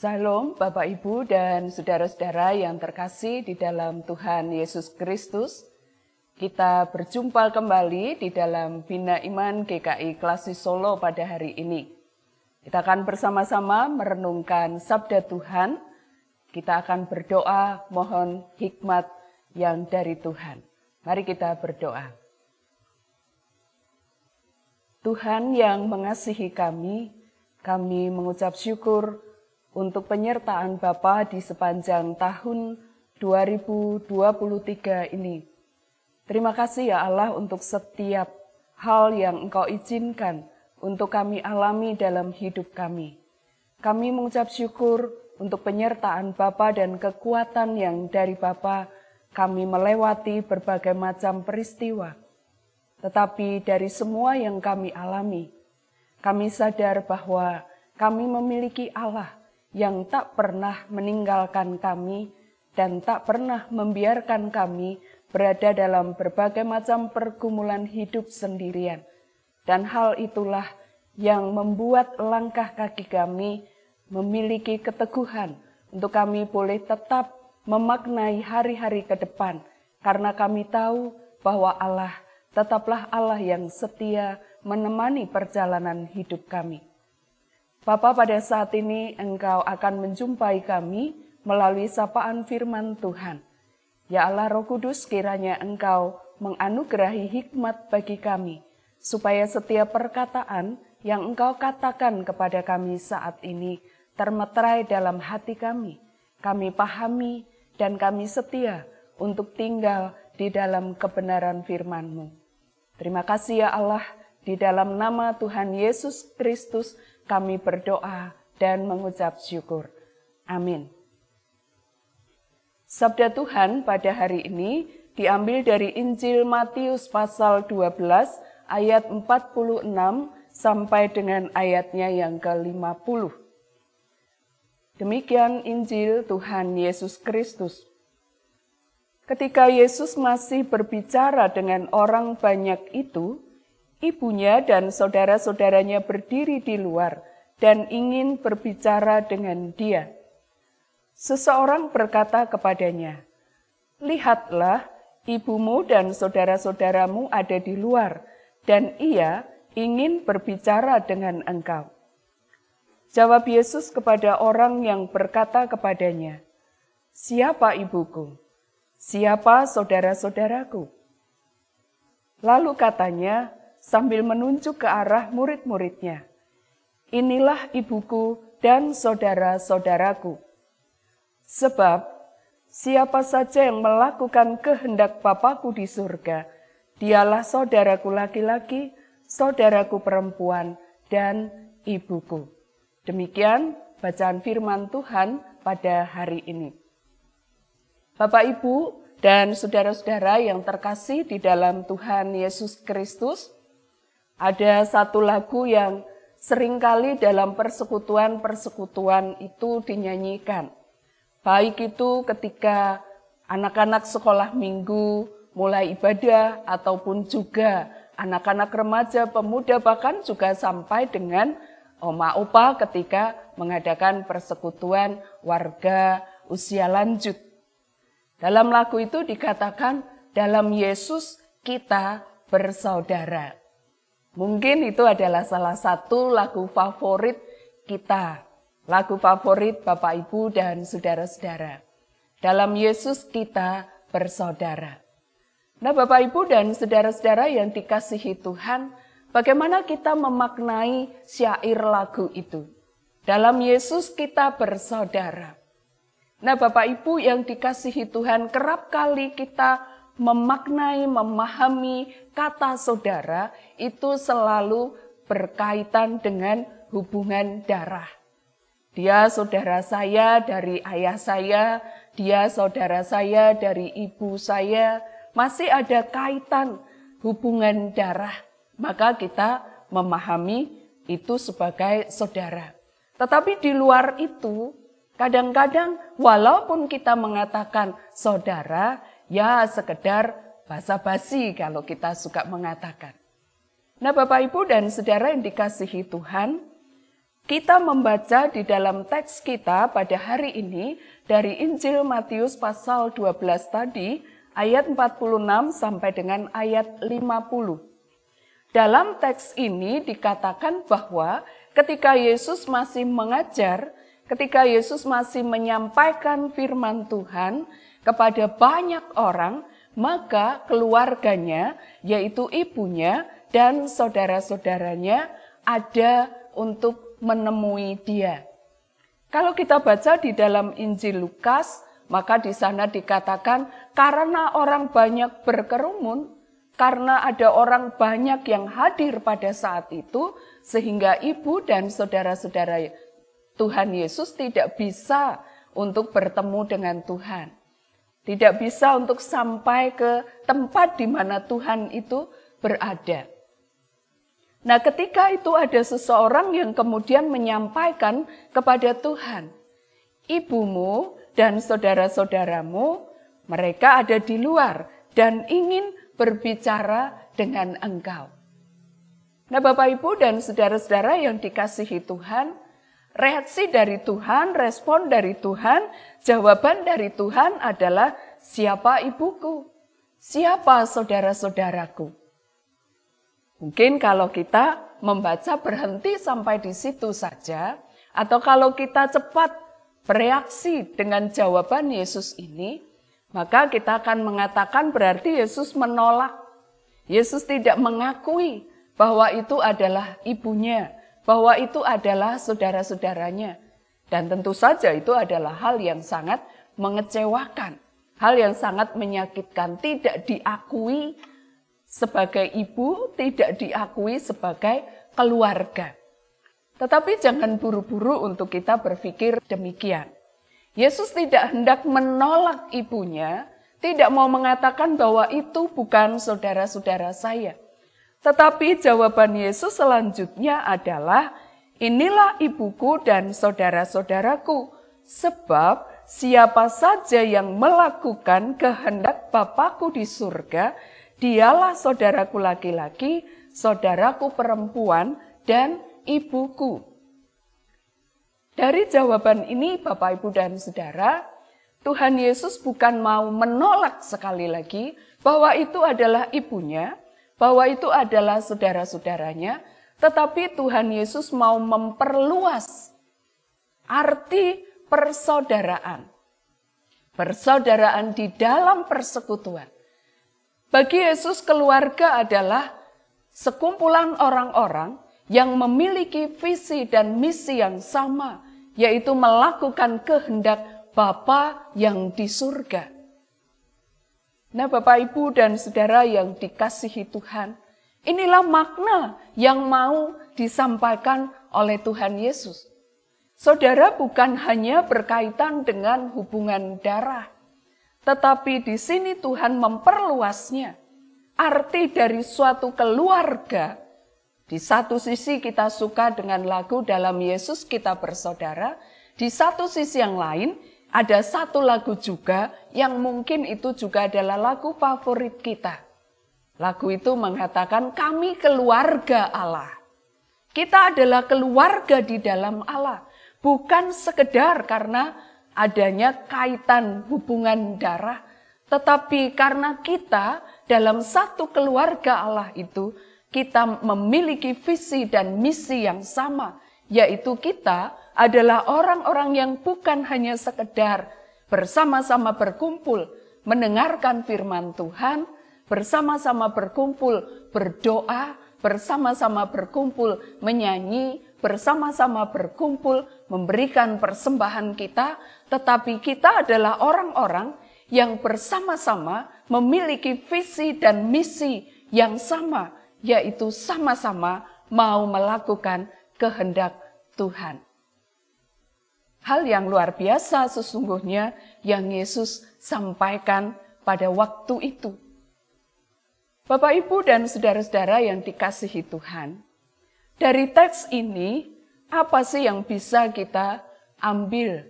Shalom Bapak Ibu dan saudara-saudara yang terkasih di dalam Tuhan Yesus Kristus. Kita berjumpa kembali di dalam Bina Iman GKI Klasik Solo pada hari ini. Kita akan bersama-sama merenungkan sabda Tuhan. Kita akan berdoa mohon hikmat yang dari Tuhan. Mari kita berdoa. Tuhan yang mengasihi kami mengucap syukur untuk penyertaan Bapa di sepanjang tahun 2023 ini. Terima kasih ya Allah untuk setiap hal yang Engkau izinkan untuk kami alami dalam hidup kami. Kami mengucap syukur untuk penyertaan Bapa dan kekuatan yang dari Bapa kami melewati berbagai macam peristiwa. Tetapi dari semua yang kami alami, kami sadar bahwa kami memiliki Allah yang tak pernah meninggalkan kami dan tak pernah membiarkan kami berada dalam berbagai macam pergumulan hidup sendirian. Dan hal itulah yang membuat langkah kaki kami memiliki keteguhan untuk kami boleh tetap memaknai hari-hari ke depan, karena kami tahu bahwa Allah tetaplah Allah yang setia menemani perjalanan hidup kami. Bapa, pada saat ini Engkau akan menjumpai kami melalui sapaan firman Tuhan. Ya Allah Roh Kudus, kiranya Engkau menganugerahi hikmat bagi kami, supaya setiap perkataan yang Engkau katakan kepada kami saat ini termeterai dalam hati kami. Kami pahami dan kami setia untuk tinggal di dalam kebenaran firman-Mu. Terima kasih ya Allah, di dalam nama Tuhan Yesus Kristus kami berdoa dan mengucap syukur. Amin. Sabda Tuhan pada hari ini diambil dari Injil Matius pasal 12 ayat 46 sampai dengan ayatnya yang ke-50. Demikian Injil Tuhan Yesus Kristus. Ketika Yesus masih berbicara dengan orang banyak itu, ibunya dan saudara-saudaranya berdiri di luar dan ingin berbicara dengan dia. Seseorang berkata kepadanya, "Lihatlah, ibumu dan saudara-saudaramu ada di luar, dan ia ingin berbicara dengan engkau." Jawab Yesus kepada orang yang berkata kepadanya, "Siapa ibuku? Siapa saudara-saudaraku?" Lalu katanya, sambil menunjuk ke arah murid-muridnya, "Inilah ibuku dan saudara-saudaraku. Sebab siapa saja yang melakukan kehendak Bapa-Ku di surga, dialah saudaraku laki-laki, saudaraku perempuan, dan ibuku." Demikian bacaan firman Tuhan pada hari ini. Bapak, Ibu, dan saudara-saudara yang terkasih di dalam Tuhan Yesus Kristus, ada satu lagu yang seringkali dalam persekutuan-persekutuan itu dinyanyikan. Baik itu ketika anak-anak sekolah minggu mulai ibadah, ataupun juga anak-anak remaja, pemuda, bahkan juga sampai dengan oma opa ketika mengadakan persekutuan warga usia lanjut. Dalam lagu itu dikatakan, dalam Yesus kita bersaudara. Mungkin itu adalah salah satu lagu favorit kita, lagu favorit Bapak, Ibu, dan saudara-saudara. Dalam Yesus kita bersaudara. Nah, Bapak, Ibu, dan saudara-saudara yang dikasihi Tuhan, bagaimana kita memaknai syair lagu itu? Dalam Yesus kita bersaudara. Nah, Bapak, Ibu yang dikasihi Tuhan, kerap kali kita memaknai, memahami kata saudara itu selalu berkaitan dengan hubungan darah. Dia saudara saya dari ayah saya, dia saudara saya dari ibu saya, masih ada kaitan hubungan darah. Maka kita memahami itu sebagai saudara. Tetapi di luar itu, kadang-kadang walaupun kita mengatakan saudara, ya sekedar basa-basi kalau kita suka mengatakan. Nah, Bapak, Ibu, dan saudara yang dikasihi Tuhan, Kita membaca di dalam teks kita pada hari ini dari Injil Matius pasal 12 tadi, ayat 46 sampai dengan ayat 50. Dalam teks ini dikatakan bahwa ketika Yesus masih mengajar, ketika Yesus masih menyampaikan firman Tuhan kepada banyak orang, maka keluarganya, yaitu ibunya dan saudara-saudaranya, ada untuk menemui dia. Kalau kita baca di dalam Injil Lukas, maka di sana dikatakan karena orang banyak berkerumun, karena ada orang banyak yang hadir pada saat itu, sehingga ibu dan saudara-saudara Tuhan Yesus tidak bisa untuk bertemu dengan Tuhan. Tidak bisa untuk sampai ke tempat di mana Tuhan itu berada. Nah, ketika itu ada seseorang yang kemudian menyampaikan kepada Tuhan, ibumu dan saudara-saudaramu, mereka ada di luar dan ingin berbicara dengan engkau. Nah, Bapak Ibu dan saudara-saudara yang dikasihi Tuhan, reaksi dari Tuhan, respon dari Tuhan, jawaban dari Tuhan adalah, siapa ibuku? Siapa saudara-saudaraku? Mungkin kalau kita membaca berhenti sampai di situ saja, atau kalau kita cepat bereaksi dengan jawaban Yesus ini, maka kita akan mengatakan berarti Yesus menolak. Yesus tidak mengakui bahwa itu adalah ibunya, bahwa itu adalah saudara-saudaranya. Dan tentu saja itu adalah hal yang sangat mengecewakan, hal yang sangat menyakitkan, tidak diakui sebagai ibu, tidak diakui sebagai keluarga. Tetapi jangan buru-buru untuk kita berpikir demikian. Yesus tidak hendak menolak ibunya, tidak mau mengatakan bahwa itu bukan saudara-saudara saya. Tetapi jawaban Yesus selanjutnya adalah, inilah ibuku dan saudara-saudaraku, sebab siapa saja yang melakukan kehendak Bapa-Ku di surga, dialah saudaraku laki-laki, saudaraku perempuan, dan ibuku. Dari jawaban ini, Bapak, Ibu, dan Saudara, Tuhan Yesus bukan mau menolak sekali lagi bahwa itu adalah ibunya, bahwa itu adalah saudara-saudaranya, tetapi Tuhan Yesus mau memperluas arti persaudaraan. Persaudaraan di dalam persekutuan. Bagi Yesus, keluarga adalah sekumpulan orang-orang yang memiliki visi dan misi yang sama, yaitu melakukan kehendak Bapa yang di surga. Nah, Bapak, Ibu, dan Saudara yang dikasihi Tuhan, inilah makna yang mau disampaikan oleh Tuhan Yesus. Saudara, bukan hanya berkaitan dengan hubungan darah, tetapi di sini Tuhan memperluasnya. Arti dari suatu keluarga. Di satu sisi kita suka dengan lagu dalam Yesus kita bersaudara. Di satu sisi yang lain ada satu lagu juga yang mungkin itu juga adalah lagu favorit kita. Lagu itu mengatakan kami keluarga Allah. Kita adalah keluarga di dalam Allah. Bukan sekedar karena adanya kaitan hubungan darah, tetapi karena kita dalam satu keluarga Allah itu, kita memiliki visi dan misi yang sama, yaitu kita adalah orang-orang yang bukan hanya sekedar bersama-sama berkumpul, mendengarkan firman Tuhan, bersama-sama berkumpul, berdoa, bersama-sama berkumpul, menyanyi, bersama-sama berkumpul, memberikan persembahan kita, tetapi kita adalah orang-orang yang bersama-sama memiliki visi dan misi yang sama, yaitu sama-sama mau melakukan kehendak Tuhan. Hal yang luar biasa sesungguhnya yang Yesus sampaikan pada waktu itu. Bapak, Ibu, dan saudara-saudara yang dikasihi Tuhan, dari teks ini, apa sih yang bisa kita ambil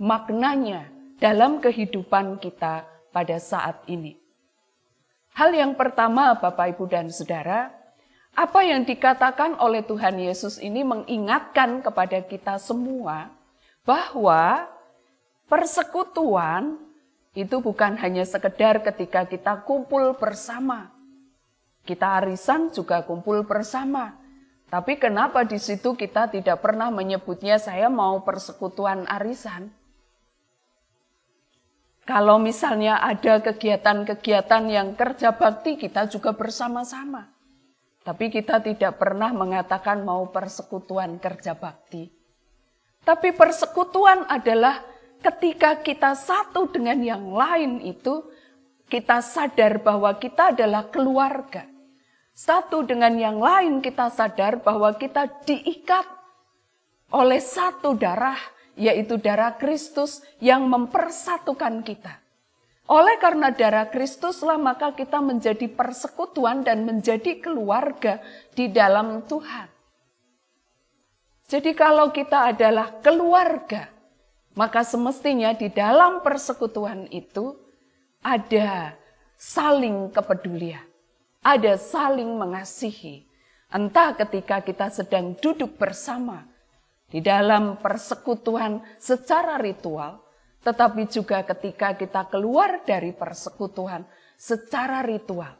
maknanya dalam kehidupan kita pada saat ini? Hal yang pertama, Bapak, Ibu, dan Saudara, Apa yang dikatakan oleh Tuhan Yesus ini mengingatkan kepada kita semua bahwa persekutuan itu bukan hanya sekedar ketika kita kumpul bersama. Kita arisan juga kumpul bersama. Tapi kenapa di situ kita tidak pernah menyebutnya saya mau persekutuan arisan? Kalau misalnya ada kegiatan-kegiatan yang kerja bakti, kita juga bersama-sama. Tapi kita tidak pernah mengatakan mau persekutuan kerja bakti. Tapi persekutuan adalah ketika kita satu dengan yang lain itu, kita sadar bahwa kita adalah keluarga. Satu dengan yang lain kita sadar bahwa kita diikat oleh satu darah, yaitu darah Kristus yang mempersatukan kita. Oleh karena darah Kristuslah maka kita menjadi persekutuan dan menjadi keluarga di dalam Tuhan. Jadi kalau kita adalah keluarga, maka semestinya di dalam persekutuan itu ada saling kepedulian, ada saling mengasihi. Entah ketika kita sedang duduk bersama di dalam persekutuan secara ritual, tetapi juga ketika kita keluar dari persekutuan secara ritual.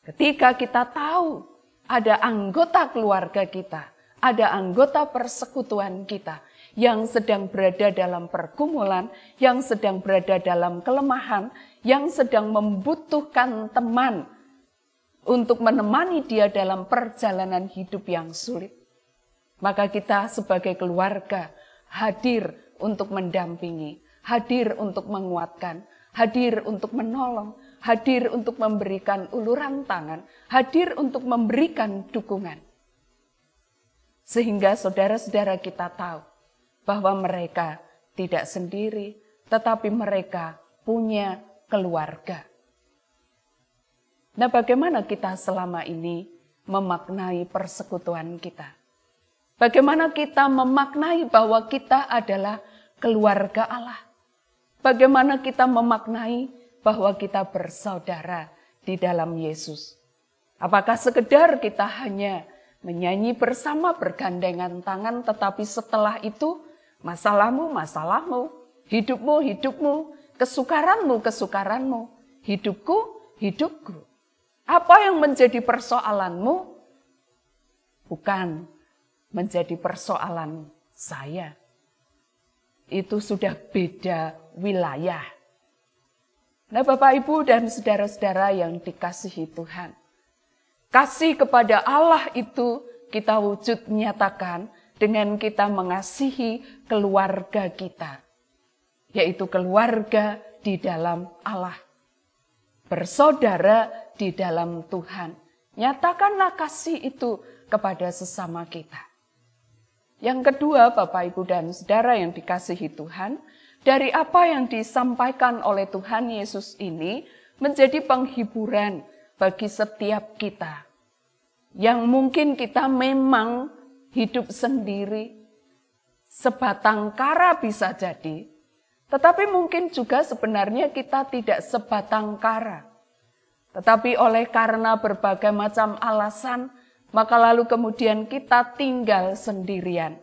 Ketika kita tahu ada anggota keluarga kita, ada anggota persekutuan kita yang sedang berada dalam pergumulan, yang sedang berada dalam kelemahan, yang sedang membutuhkan teman untuk menemani dia dalam perjalanan hidup yang sulit. Maka kita sebagai keluarga hadir untuk mendampingi, hadir untuk menguatkan, hadir untuk menolong, hadir untuk memberikan uluran tangan, hadir untuk memberikan dukungan. Sehingga saudara-saudara kita tahu bahwa mereka tidak sendiri, tetapi mereka punya keluarga. Nah, bagaimana kita selama ini memaknai persekutuan kita? Bagaimana kita memaknai bahwa kita adalah keluarga Allah? Bagaimana kita memaknai bahwa kita bersaudara di dalam Yesus? Apakah sekedar kita hanya menyanyi bersama bergandengan tangan, tetapi setelah itu masalahmu, masalahmu, hidupmu, hidupmu, kesukaranmu, kesukaranmu, hidupku, hidupku. Apa yang menjadi persoalanmu bukan menjadi persoalan saya. Itu sudah beda wilayah. Nah, Bapak, Ibu, dan saudara-saudara yang dikasihi Tuhan, kasih kepada Allah itu kita wujud nyatakan dengan kita mengasihi keluarga kita, yaitu keluarga di dalam Allah, bersaudara di dalam Tuhan. Nyatakanlah kasih itu kepada sesama kita. Yang kedua, Bapak, Ibu, dan saudara yang dikasihi Tuhan, dari apa yang disampaikan oleh Tuhan Yesus ini menjadi penghiburan bagi setiap kita. Yang mungkin kita memang hidup sendiri, sebatang kara bisa jadi, tetapi mungkin juga sebenarnya kita tidak sebatang kara. Tetapi oleh karena berbagai macam alasan, maka lalu kemudian kita tinggal sendirian.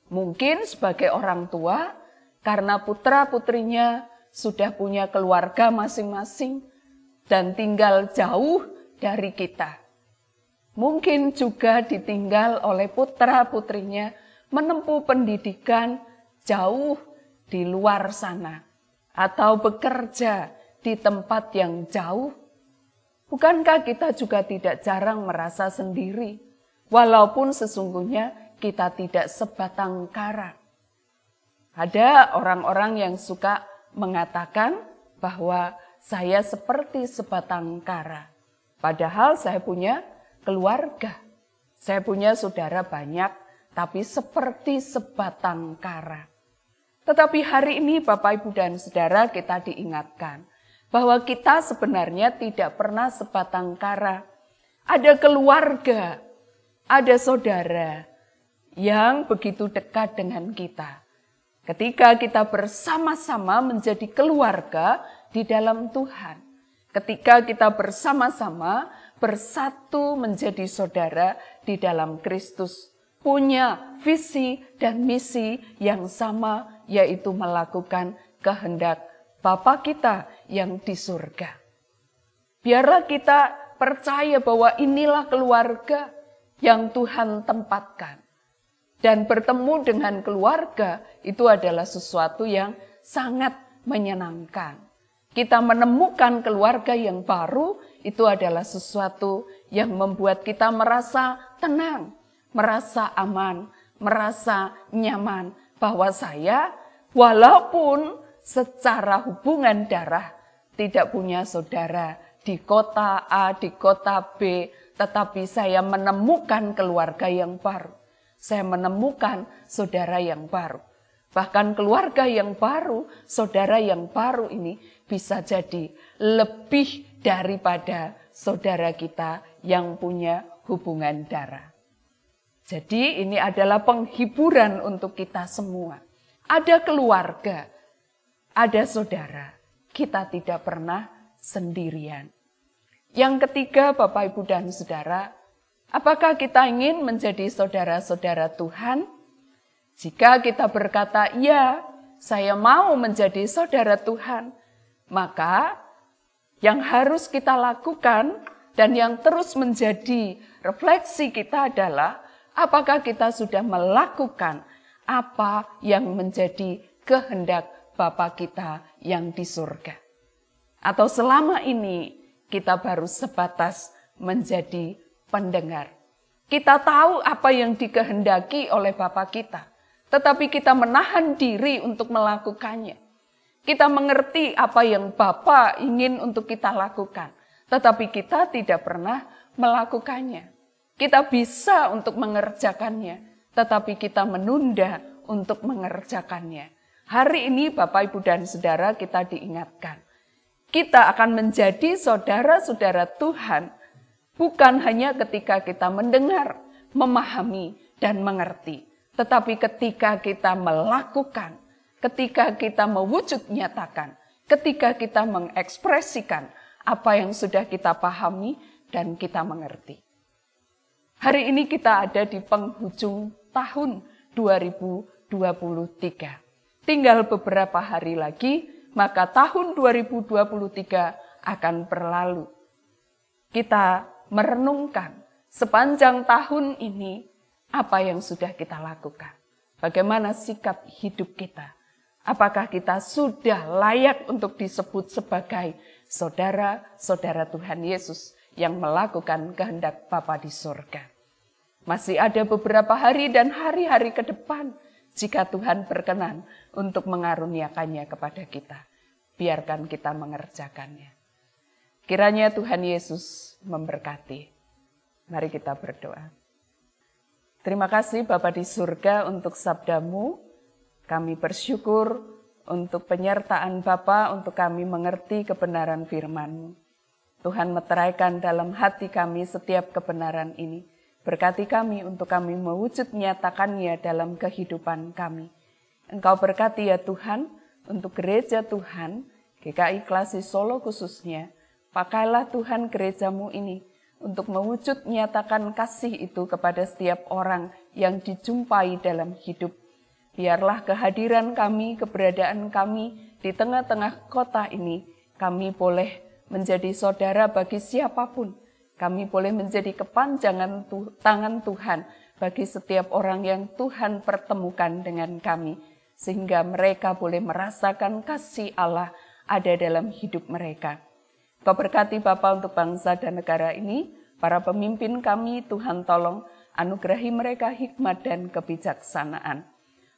Mungkin sebagai orang tua, karena putra-putrinya sudah punya keluarga masing-masing dan tinggal jauh dari kita. Mungkin juga ditinggal oleh putra-putrinya menempuh pendidikan jauh di luar sana atau bekerja di tempat yang jauh. Bukankah kita juga tidak jarang merasa sendiri, walaupun sesungguhnya kita tidak sebatang kara? Ada orang-orang yang suka mengatakan bahwa saya seperti sebatang kara, padahal saya punya keluarga, saya punya saudara banyak, tapi seperti sebatang kara. Tetapi hari ini Bapak, Ibu, dan saudara, kita diingatkan bahwa kita sebenarnya tidak pernah sebatang kara. Ada keluarga, ada saudara yang begitu dekat dengan kita. Ketika kita bersama-sama menjadi keluarga di dalam Tuhan. ketika kita bersama-sama bersatu menjadi saudara di dalam Kristus, punya visi dan misi yang sama, yaitu melakukan kehendak Bapa kita yang di surga. Biarlah kita percaya bahwa inilah keluarga yang Tuhan tempatkan. Dan bertemu dengan keluarga itu adalah sesuatu yang sangat menyenangkan. Kita menemukan keluarga yang baru, itu adalah sesuatu yang membuat kita merasa tenang, merasa aman, merasa nyaman. Bahwa saya walaupun secara hubungan darah tidak punya saudara di kota A, di kota B, tetapi saya menemukan keluarga yang baru. Saya menemukan saudara yang baru. Bahkan keluarga yang baru, saudara yang baru ini bisa jadi lebih daripada saudara kita yang punya hubungan darah. Jadi ini adalah penghiburan untuk kita semua. Ada keluarga, ada saudara, kita tidak pernah sendirian. Yang ketiga, Bapak, Ibu, dan Saudara, apakah kita ingin menjadi saudara-saudara Tuhan? Jika kita berkata, ya, saya mau menjadi saudara Tuhan, maka yang harus kita lakukan dan yang terus menjadi refleksi kita adalah, apakah kita sudah melakukan apa yang menjadi kehendak Bapa kita yang di surga? Atau selama ini kita baru sebatas menjadi pendengar. Kita tahu apa yang dikehendaki oleh Bapa kita, tetapi kita menahan diri untuk melakukannya. Kita mengerti apa yang Bapa ingin untuk kita lakukan, tetapi kita tidak pernah melakukannya. Kita bisa untuk mengerjakannya, tetapi kita menunda untuk mengerjakannya. Hari ini Bapak, Ibu, dan Saudara, kita diingatkan. Kita akan menjadi saudara-saudara Tuhan bukan hanya ketika kita mendengar, memahami, dan mengerti. Tetapi ketika kita melakukan, ketika kita mewujud nyatakan, ketika kita mengekspresikan apa yang sudah kita pahami dan kita mengerti. Hari ini kita ada di penghujung tahun 2023. Tinggal beberapa hari lagi, maka tahun 2023 akan berlalu. Kita merenungkan sepanjang tahun ini apa yang sudah kita lakukan. Bagaimana sikap hidup kita. Apakah kita sudah layak untuk disebut sebagai saudara-saudara Tuhan Yesus yang melakukan kehendak Bapa di surga. Masih ada beberapa hari dan hari-hari ke depan jika Tuhan berkenan untuk mengaruniakannya kepada kita. Biarkan kita mengerjakannya. Kiranya Tuhan Yesus memberkati. Mari kita berdoa. Terima kasih Bapa di surga untuk sabda-Mu. Kami bersyukur untuk penyertaan Bapa untuk kami mengerti kebenaran firman-Mu. Tuhan meteraikan dalam hati kami setiap kebenaran ini. Berkati kami untuk kami mewujud nyatakannya dalam kehidupan kami. Engkau berkati ya Tuhan, untuk gereja Tuhan, GKI Klasi Solo khususnya, pakailah Tuhan gereja-Mu ini untuk mewujud nyatakan kasih itu kepada setiap orang yang dijumpai dalam hidup. Biarlah kehadiran kami, keberadaan kami di tengah-tengah kota ini, kami boleh menjadi saudara bagi siapapun. Kami boleh menjadi kepanjangan tangan Tuhan bagi setiap orang yang Tuhan pertemukan dengan kami. Sehingga mereka boleh merasakan kasih Allah ada dalam hidup mereka. Kau berkati Bapa untuk bangsa dan negara ini, para pemimpin kami, Tuhan tolong anugerahi mereka hikmat dan kebijaksanaan.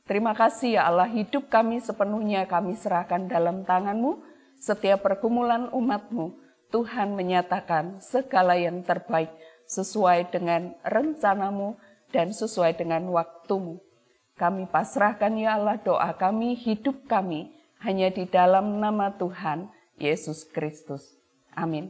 Terima kasih ya Allah, hidup kami sepenuhnya kami serahkan dalam tangan-Mu. Setiap pergumulan umat-Mu, Tuhan menyatakan segala yang terbaik sesuai dengan rencana-Mu dan sesuai dengan waktu-Mu. Kami pasrahkan ya Allah doa kami, hidup kami hanya di dalam nama Tuhan Yesus Kristus. Amin.